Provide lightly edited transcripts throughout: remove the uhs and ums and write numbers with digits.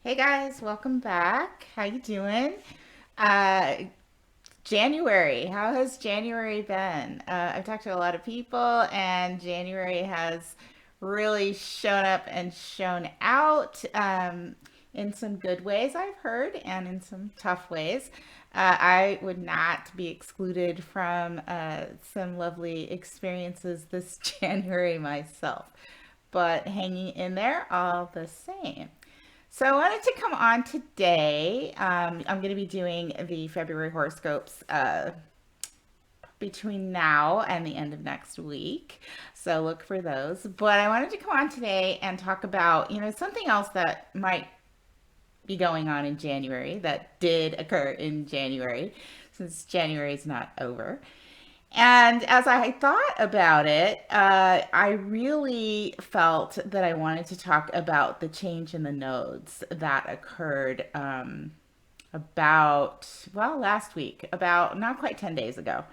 Hey guys, welcome back. How you doing? Uh, January, how has January been? I've talked to a lot of people, and January has really shown up and shown out in some good ways, I've heard, and in some tough ways. I would not be excluded from some lovely experiences this January myself, but hanging in there all the same. So I wanted to come on today. I'm going to be doing the February horoscopes between now and the end of next week. So look for those. But I wanted to come on today and talk about, something else that might be going on in January that did occur in January, since January is not over. And as I thought about it, I really felt that I wanted to talk about the change in the nodes that occurred last week, about not quite 10 days ago.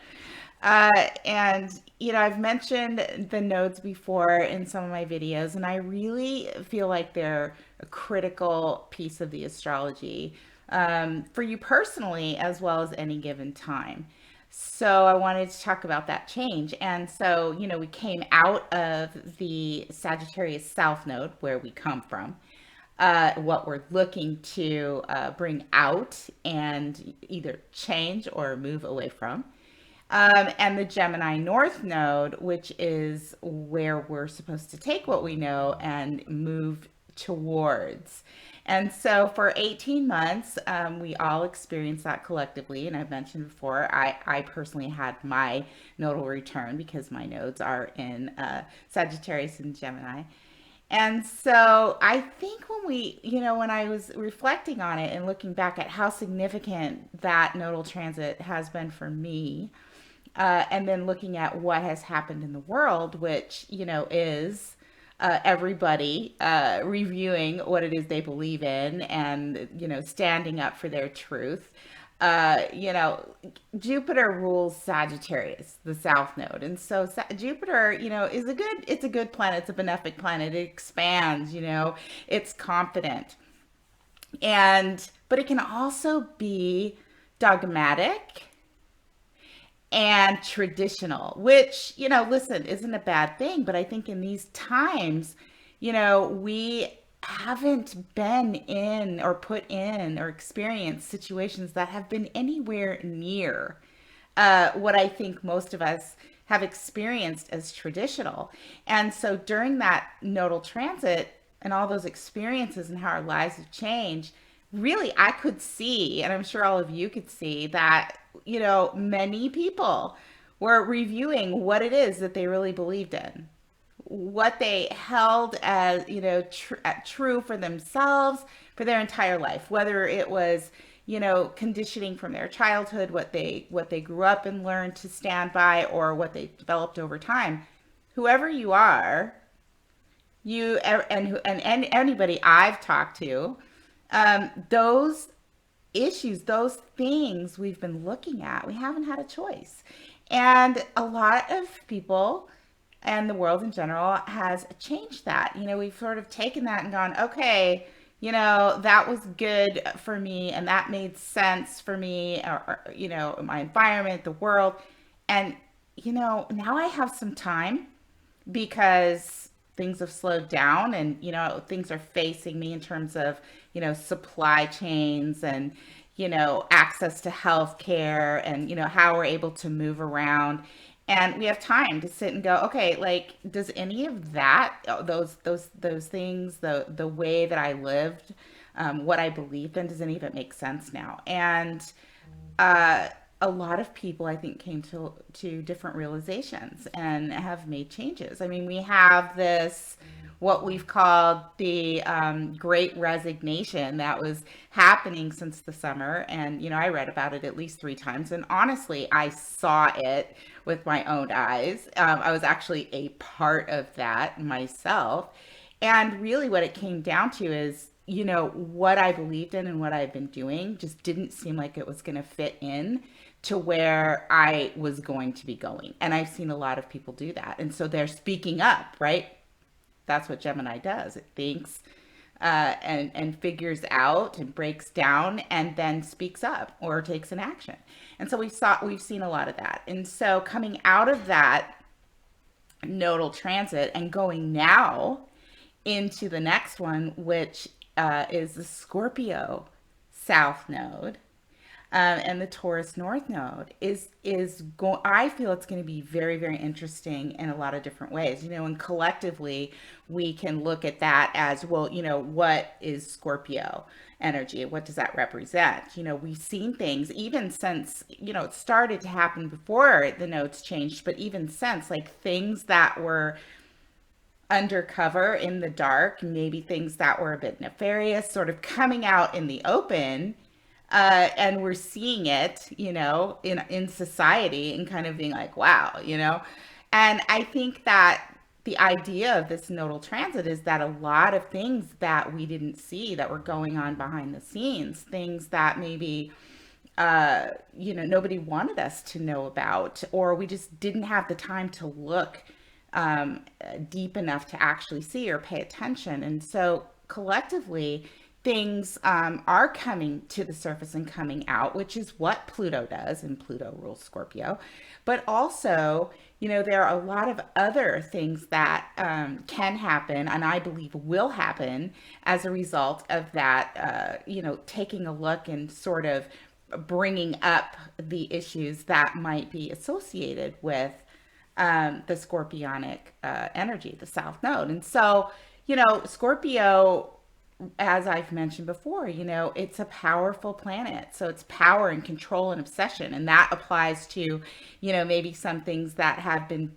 I've mentioned the nodes before in some of my videos, and I really feel like they're a critical piece of the astrology for you personally, as well as any given time. So I wanted to talk about that change. And so, we came out of the Sagittarius South Node, where we come from, what we're looking to bring out and either change or move away from. And the Gemini North Node, which is where we're supposed to take what we know and move towards. And so for 18 months, we all experienced that collectively. And I've mentioned before, I personally had my nodal return because my nodes are in Sagittarius and Gemini. And so I think when I was reflecting on it and looking back at how significant that nodal transit has been for me, and then looking at what has happened in the world, which, is everybody reviewing what it is they believe in and, standing up for their truth. Uh, you know, Jupiter rules Sagittarius, the South Node, and so Jupiter, it's a good planet. It's a benefic planet. It expands. It's confident, but it can also be dogmatic and traditional, which, listen, isn't a bad thing. But I think in these times, we haven't been in or put in or experienced situations that have been anywhere near what I think most of us have experienced as traditional. And so during that nodal transit and all those experiences and how our lives have changed, really, I could see, and I'm sure all of you could see, that, many people were reviewing what it is that they really believed in, what they held as, true for themselves for their entire life, whether it was, conditioning from their childhood, what they grew up and learned to stand by, or what they developed over time. Whoever you are, and anybody I've talked to, those issues, those things we've been looking at, we haven't had a choice. And a lot of people and the world in general has changed that. We've sort of taken that and gone, okay, that was good for me and that made sense for me, or my environment, the world. And, now I have some time because things have slowed down, and things are facing me in terms of supply chains and access to health care, and how we're able to move around, and we have time to sit and go, okay, like, does any of that, those things, the way that I lived, what I believed in, does any of it make sense now? And uh, a lot of people, I think, came to different realizations and have made changes. I mean, we have this, what we've called the Great Resignation, that was happening since the summer, and I read about it at least 3 times, and honestly, I saw it with my own eyes. I was actually a part of that myself, and really, what it came down to is, what I believed in and what I've been doing just didn't seem like it was going to fit in to where I was going to be going. And I've seen a lot of people do that. And so they're speaking up, right? That's what Gemini does. It thinks, and figures out and breaks down and then speaks up or takes an action. And so we've seen a lot of that. And so coming out of that nodal transit and going now into the next one, which is the Scorpio South Node, and the Taurus North Node is going. I feel it's going to be very, very interesting in a lot of different ways. And collectively we can look at that as well. What is Scorpio energy? What does that represent? We've seen things even since it started to happen before the nodes changed, but even since, like, things that were undercover in the dark, maybe things that were a bit nefarious, sort of coming out in the open, and we're seeing it, in society and kind of being like, wow. And I think that the idea of this nodal transit is that a lot of things that we didn't see that were going on behind the scenes, things that maybe nobody wanted us to know about, or we just didn't have the time to look deep enough to actually see or pay attention. And so collectively, things are coming to the surface and coming out, which is what Pluto does, and Pluto rules Scorpio. But also, there are a lot of other things that can happen, and I believe will happen as a result of that, taking a look and sort of bringing up the issues that might be associated with the scorpionic energy, the South Node. And so, Scorpio, as I've mentioned before, it's a powerful planet. So it's power and control and obsession. And that applies to, maybe some things that have been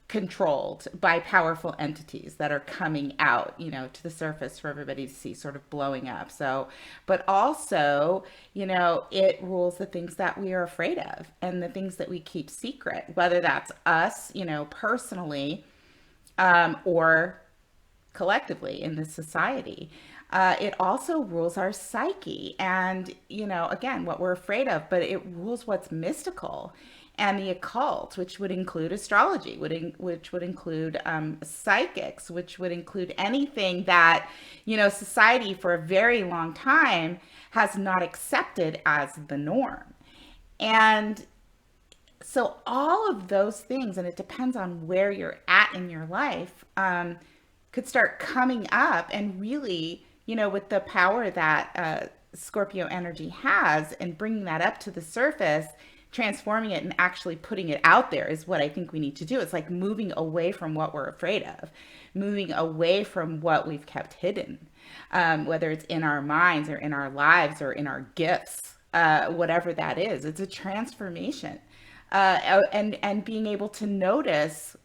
controlled by powerful entities that are coming out, to the surface for everybody to see, sort of blowing up. So, but also, it rules the things that we are afraid of and the things that we keep secret, whether that's us, personally, or collectively in this society. It also rules our psyche and, again, what we're afraid of, but it rules what's mystical and the occult, which would include astrology, which would include psychics, which would include anything that, society for a very long time has not accepted as the norm. And so all of those things, and it depends on where you're at in your life, could start coming up and really, with the power that Scorpio energy has and bringing that up to the surface, transforming it and actually putting it out there is what I think we need to do. It's like moving away from what we're afraid of, moving away from what we've kept hidden, whether it's in our minds or in our lives or in our gifts, whatever that is. It's a transformation, and being able to notice,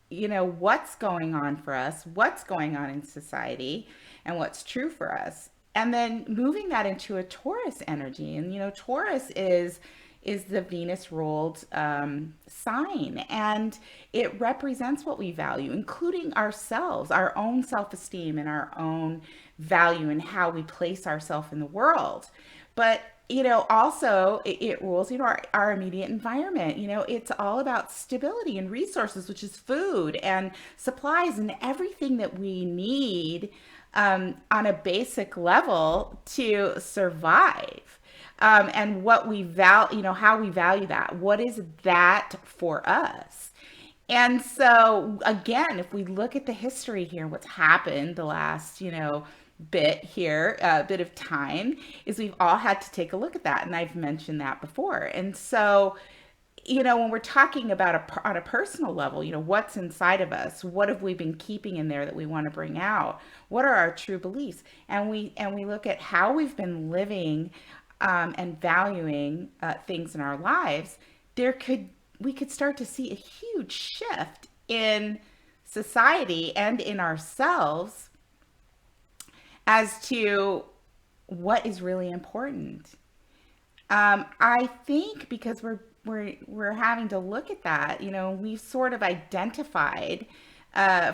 what's going on for us, what's going on in society, and what's true for us, and then moving that into a Taurus energy. And Taurus is the Venus ruled sign, and it represents what we value, including ourselves, our own self-esteem, and our own value, and how we place ourselves in the world. But also it rules, our immediate environment. It's all about stability and resources, which is food and supplies and everything that we need on a basic level to survive. And what we value, how we value that. What is that for us? And so, again, if we look at the history here, what's happened the last, bit here, bit of time, is we've all had to take a look at that. And I've mentioned that before. And so, when we're talking about on a personal level, what's inside of us, what have we been keeping in there that we want to bring out? What are our true beliefs? And we look at how we've been living and valuing things in our lives. We could start to see a huge shift in society and in ourselves as to what is really important. I think because we're having to look at that, we've sort of identified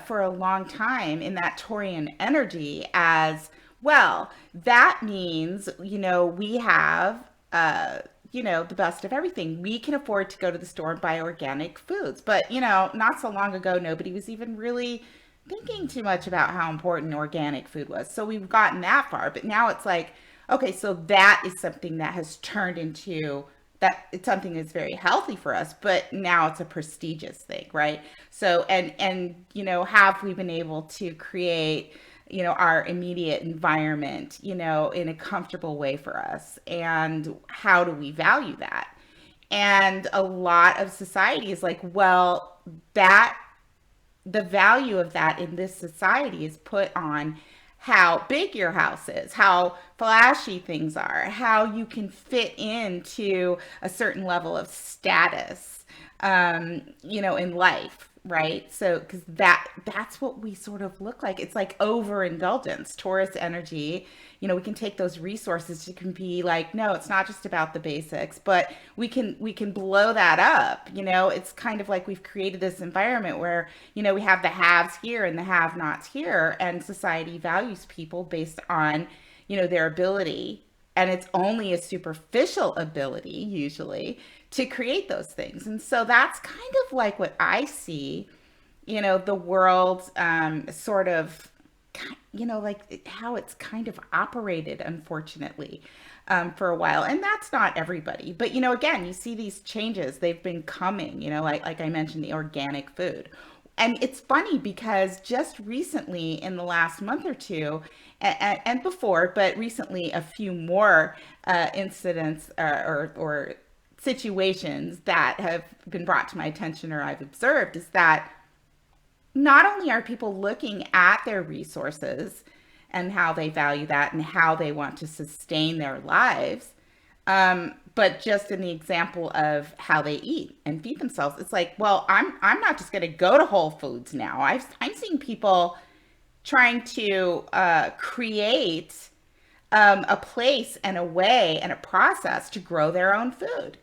for a long time in that Taurian energy as, well, that means, we have, the best of everything. We can afford to go to the store and buy organic foods. But, not so long ago, nobody was even really thinking too much about how important organic food was. So we've gotten that far, but now it's like, okay, so that is something that has turned into that it's something that's very healthy for us, but now it's a prestigious thing, right? So and have we been able to create our immediate environment, in a comfortable way for us? And how do we value that? And a lot of society is like, well, that the value of that in this society is put on how big your house is, how flashy things are, how you can fit into a certain level of status, in life, right? So, because that's what we sort of look like. It's like overindulgence, Taurus energy. We can take those resources. It can be like, no, it's not just about the basics, but we can blow that up. It's kind of like we've created this environment where we have the haves here and the have-nots here, and society values people based on their ability, and it's only a superficial ability usually to create those things. And so that's kind of like what I see, the world sort of, like how it's kind of operated, unfortunately, for a while. And that's not everybody. But, again, you see these changes, they've been coming, like I mentioned, the organic food. And it's funny because just recently, in the last month or two, and before, but recently, a few more incidents or situations that have been brought to my attention or I've observed is that not only are people looking at their resources and how they value that and how they want to sustain their lives, but just in the example of how they eat and feed themselves, it's like, well, I'm not just going to go to Whole Foods now. I'm seeing people trying to create a place and a way and a process to grow their own food.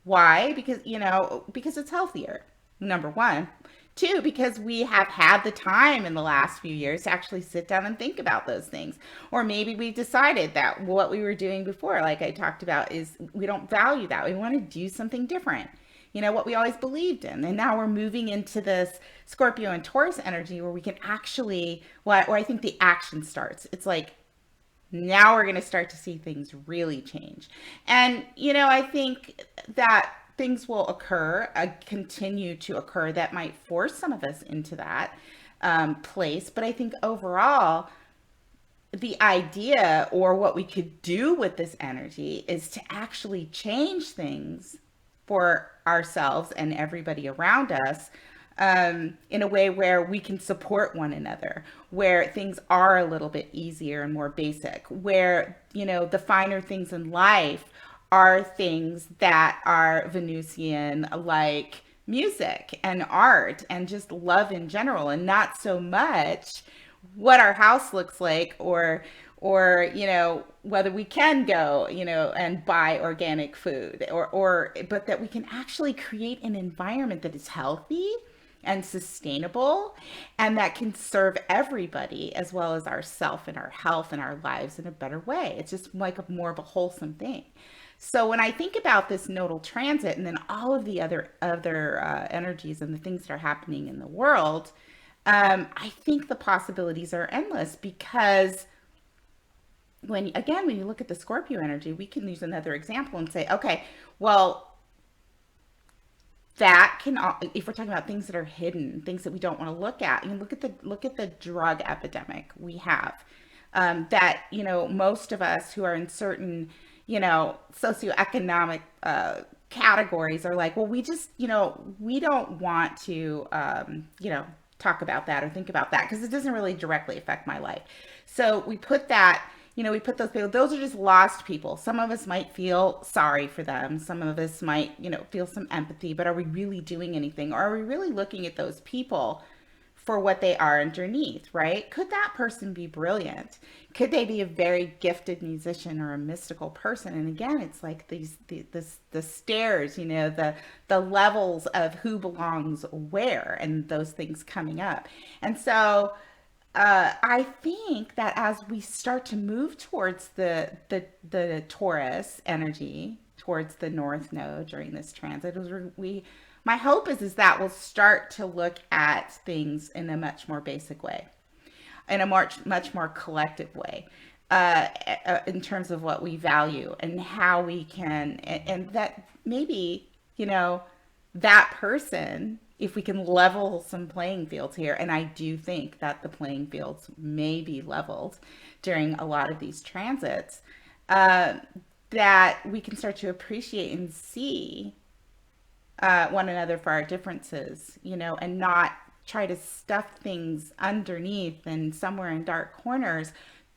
Why? Because it's healthier, number one. Two, because we have had the time in the last few years to actually sit down and think about those things. Or maybe we decided that what we were doing before, like I talked about, is we don't value that. We want to do something different. What we always believed in. And now we're moving into this Scorpio and Taurus energy where we can actually, well, where I think the action starts. It's like, now we're going to start to see things really change. And, I think that things will occur, continue to occur, that might force some of us into that place. But I think overall, the idea or what we could do with this energy is to actually change things for ourselves and everybody around us, in a way where we can support one another, where things are a little bit easier and more basic, where, the finer things in life are things that are Venusian, like music and art and just love in general, and not so much what our house looks like, or whether we can go and buy organic food, or but that we can actually create an environment that is healthy and sustainable, and that can serve everybody as well as ourself and our health and our lives in a better way. It's just like more of a wholesome thing. So when I think about this nodal transit and then all of the other energies and the things that are happening in the world, I think the possibilities are endless, because when you look at the Scorpio energy, we can use another example and say, okay, well, that can, if we're talking about things that are hidden, things that we don't want to look at, look at the drug epidemic we have, that most of us who are in certain socioeconomic categories are like, well, we just we don't want to talk about that or think about that because it doesn't really directly affect my life. So we put those people, those are just lost people. Some of us might feel sorry for them. Some of us might, feel some empathy, but are we really doing anything? Or are we really looking at those people for what they are underneath, right? Could that person be brilliant? Could they be a very gifted musician or a mystical person? And again, it's like the stairs, the levels of who belongs where, and those things coming up. And so I think that as we start to move towards the Taurus energy, towards the North Node during this transit, my hope is that we'll start to look at things in a much more basic way, in a much more collective way, in terms of what we value and how we can, and that maybe, you know, that person, if we can level some playing fields here, and I do think that the playing fields may be leveled during a lot of these transits, uh, that we can start to appreciate and see one another for our differences, you know, and not try to stuff things underneath and somewhere in dark corners,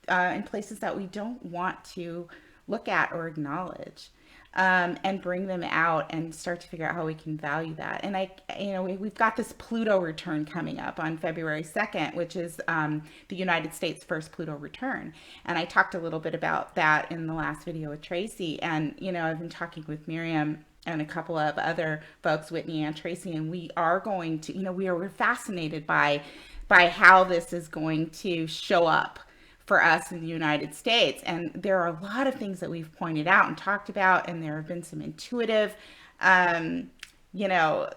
in places that we don't want to look at or acknowledge. And bring them out and start to figure out how we can value that. And we've got this Pluto return coming up on February 2nd, which is the United States' first Pluto return. And I talked a little bit about that in the last video with Tracy. And, you know, I've been talking with Miriam and a couple of other folks, Whitney and Tracy, and we are going to, you know, we're fascinated by how this is going to show up for us in the United States. And there are a lot of things that we've pointed out and talked about, and there have been some intuitive, um, you know,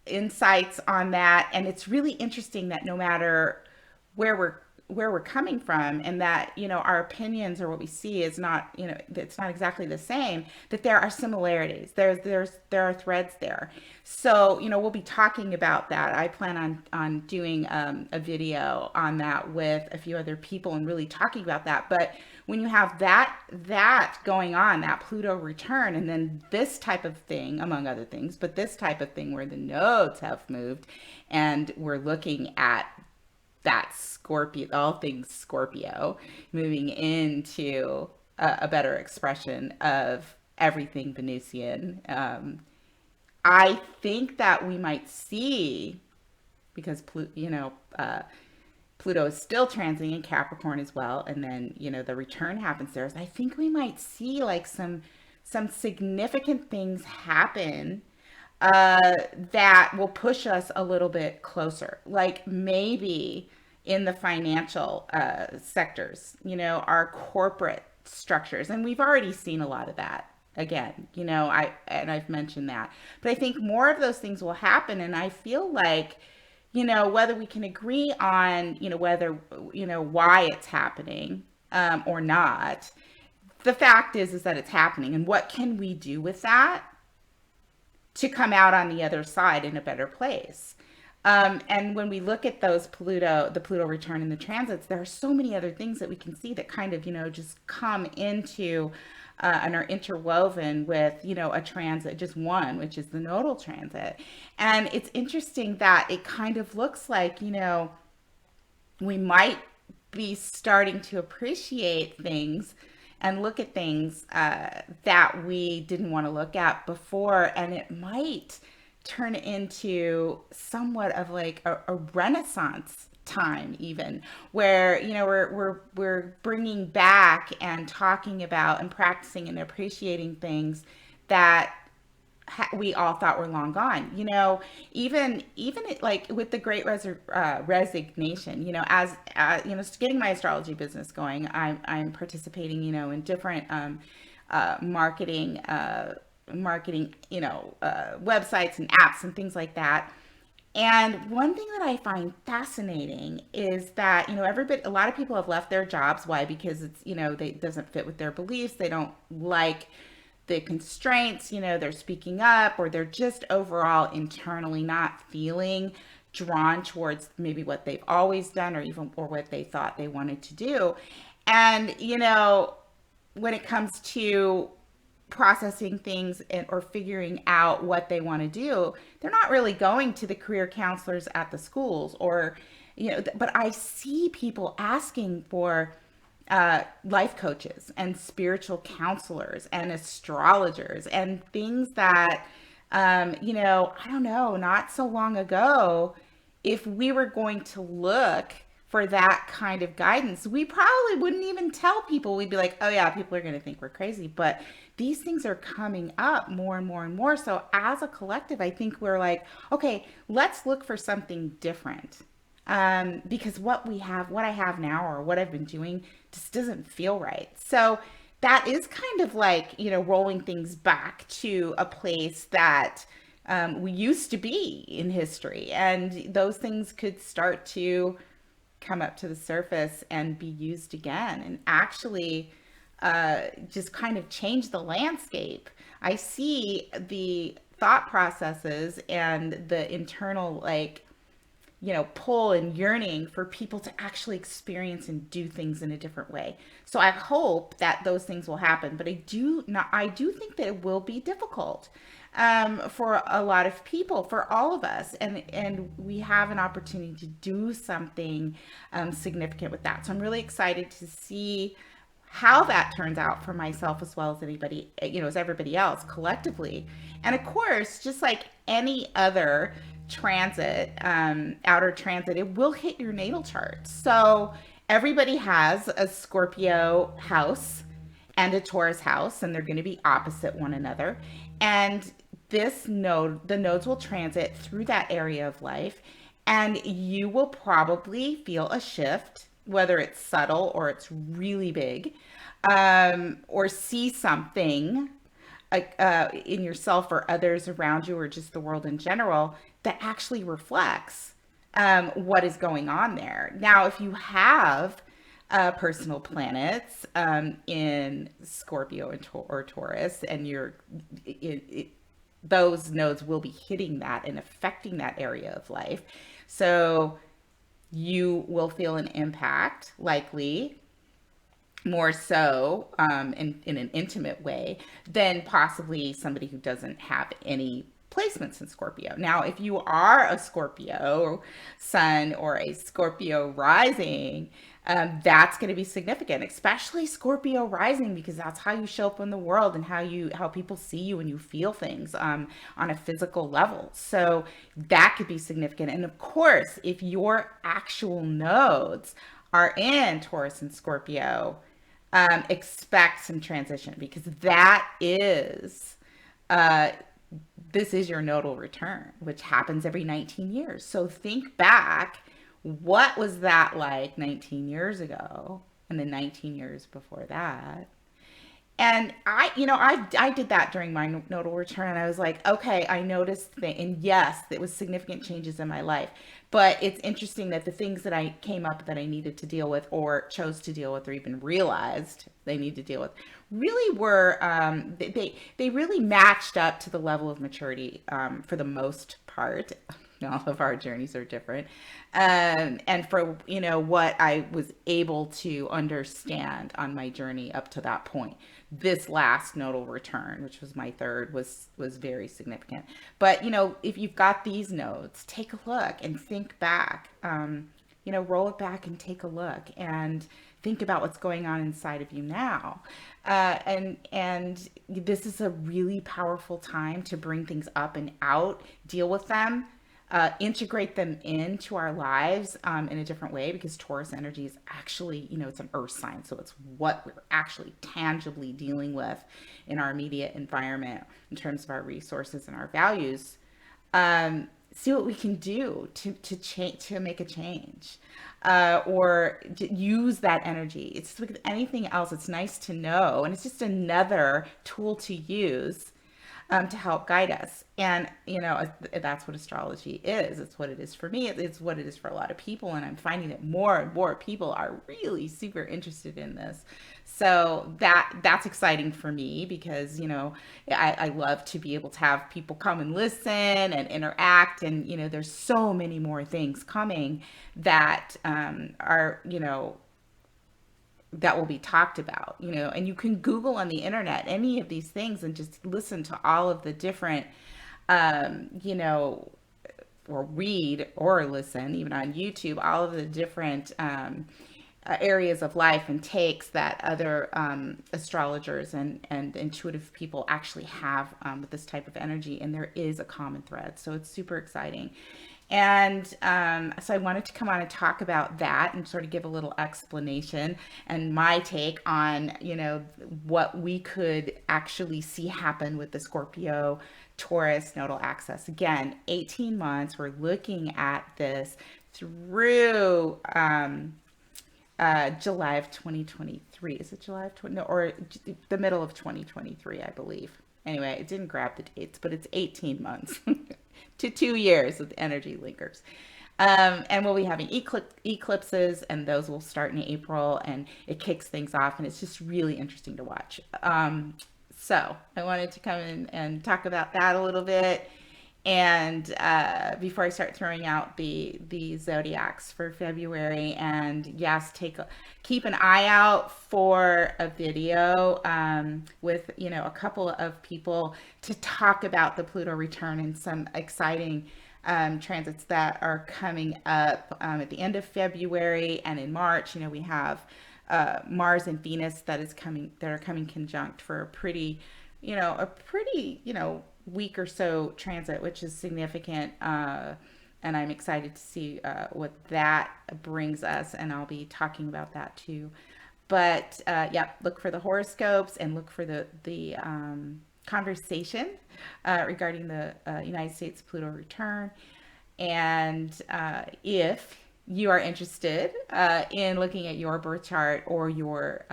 insights on that. And it's really interesting that no matter where we're coming from, and that, you know, our opinions or what we see is not, you know, it's not exactly the same, that there are similarities, there are threads there. So, you know, we'll be talking about that. I plan on doing a video on that with a few other people and really talking about that. But when you have that going on, that Pluto return, and then this type of thing, among other things, but this type of thing where the nodes have moved, and we're looking at that Scorpio, all things Scorpio, moving into a better expression of everything Venusian. I think that we might see, because Pluto is still transiting in Capricorn as well, and then, you know, the return happens there. I think we might see like some significant things happen, that will push us a little bit closer. Like maybe in the financial sectors, you know, our corporate structures, and we've already seen a lot of that. Again, you know, I've mentioned that, but I think more of those things will happen, and I feel like, you know, whether we can agree on, you know, whether, you know, why it's happening, or not, the fact is that it's happening, and what can we do with that to come out on the other side in a better place. And when we look at the Pluto return and the transits, there are so many other things that we can see that kind of, you know, just come into, and are interwoven with, you know, a transit, just one, which is the nodal transit. And it's interesting that it kind of looks like, you know, we might be starting to appreciate things and look at things, that we didn't want to look at before, and it might turn into somewhat of like a renaissance time, even, where, you know, we're bringing back and talking about and practicing and appreciating things that we all thought were long gone. You know, even it, like with the Great Resignation. You know, as you know, getting my astrology business going, I'm participating, you know, in different marketing, you know, websites and apps and things like that. And one thing that I find fascinating is that, you know, a lot of people have left their jobs. Why? Because it's, you know, it doesn't fit with their beliefs. They don't like the constraints, you know, they're speaking up, or they're just overall internally not feeling drawn towards maybe what they've always done, or what they thought they wanted to do. And, you know, when it comes to processing things, or figuring out what they want to do, they're not really going to the career counselors at the schools, or, you know, but I see people asking for life coaches and spiritual counselors and astrologers and things that, you know, I don't know, not so long ago, if we were going to look for that kind of guidance, we probably wouldn't even tell people. We'd be like, oh yeah, people are going to think we're crazy. But these things are coming up more and more and more. So as a collective, I think we're like, okay, let's look for something different. Because what I have now, or what I've been doing, just doesn't feel right. So that is kind of like, you know, rolling things back to a place that we used to be in history, and those things could start to come up to the surface and be used again and actually just kind of change the landscape. I see the thought processes and the internal, like, pull and yearning for people to actually experience and do things in a different way. So I hope that those things will happen, but I do think that it will be difficult for a lot of people, for all of us, and we have an opportunity to do something significant with that. So I'm really excited to see how that turns out for myself as well as anybody, as everybody else collectively. And of course, just like any other transit, outer transit, it will hit your natal chart. So everybody has a Scorpio house and a Taurus house, and they're going to be opposite one another. And the nodes will transit through that area of life, and you will probably feel a shift, whether it's subtle or it's really big, or see something in yourself or others around you or just the world in general that actually reflects what is going on there. Now, if you have personal planets in Scorpio or Taurus, and those nodes will be hitting that and affecting that area of life. So you will feel an impact, likely more so in an intimate way than possibly somebody who doesn't have any placements in Scorpio. Now, if you are a Scorpio sun or a Scorpio rising, that's going to be significant, especially Scorpio rising, because that's how you show up in the world and how people see you and you feel things on a physical level. So that could be significant. And of course, if your actual nodes are in Taurus and Scorpio, expect some transition, because that is this is your nodal return, which happens every 19 years. So think back, what was that like 19 years ago and the 19 years before that? And I did that during my nodal return. And I was like, okay, I noticed things, and yes, it was significant changes in my life. But it's interesting that the things that I came up that I needed to deal with, or chose to deal with, or even realized they need to deal with, really were they really matched up to the level of maturity for the most part. All of our journeys are different, and for what I was able to understand on my journey up to that point. This last nodal return, which was my third, was very significant. But if you've got these nodes, take a look and think back. Roll it back and take a look and think about what's going on inside of you now. And this is a really powerful time to bring things up and out, deal with them, integrate them into our lives in a different way, because Taurus energy is actually, it's an earth sign. So it's what we're actually tangibly dealing with in our immediate environment in terms of our resources and our values. See what we can do to make a change, or to use that energy. It's like anything else. It's nice to know, and it's just another tool to use to help guide us. And, that's what astrology is. It's what it is for me. It's what it is for a lot of people. And I'm finding that more and more people are really super interested in this. So that's exciting for me, because, I love to be able to have people come and listen and interact. And, there's so many more things coming that are, that will be talked about, and you can Google on the internet any of these things and just listen to all of the different, or read or listen, even on YouTube, all of the different areas of life and takes that other astrologers and intuitive people actually have with this type of energy. And there is a common thread. So it's super exciting. And so I wanted to come on and talk about that and sort of give a little explanation and my take on, what we could actually see happen with the Scorpio Taurus nodal axis. Again, 18 months. We're looking at this through July of 2023. Is it July of 20? No, or the middle of 2023, I believe. Anyway, it didn't grab the dates, but it's 18 months to 2 years with energy linkers. And we'll be having eclipses, and those will start in April, and it kicks things off, and it's just really interesting to watch. So I wanted to come in and talk about that a little bit. And before I start throwing out the zodiacs for February, and yes, keep an eye out for a video with a couple of people to talk about the Pluto return and some exciting transits that are coming up at the end of February and in March. We have Mars and Venus that are coming conjunct for a pretty week or so transit, which is significant. And I'm excited to see what that brings us, and I'll be talking about that too. But yeah, look for the horoscopes and look for the conversation regarding the United States Pluto return. And if you are interested in looking at your birth chart or your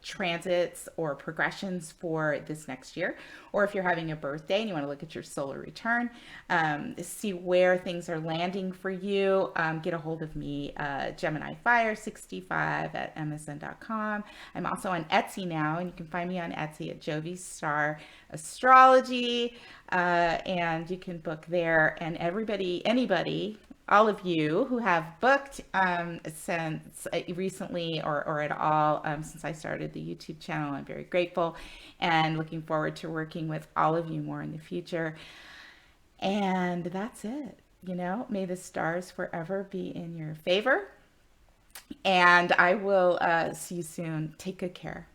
transits or progressions for this next year, or if you're having a birthday and you want to look at your solar return, see where things are landing for you, get a hold of me, Gemini Fire 65 at msn.com. I'm also on Etsy now, and you can find me on Etsy at Jovi Star Astrology, and you can book there. And anybody, all of you who have booked since recently or at all since I started the YouTube channel, I'm very grateful and looking forward to working with all of you more in the future. And that's it. May the stars forever be in your favor. And I will see you soon. Take good care.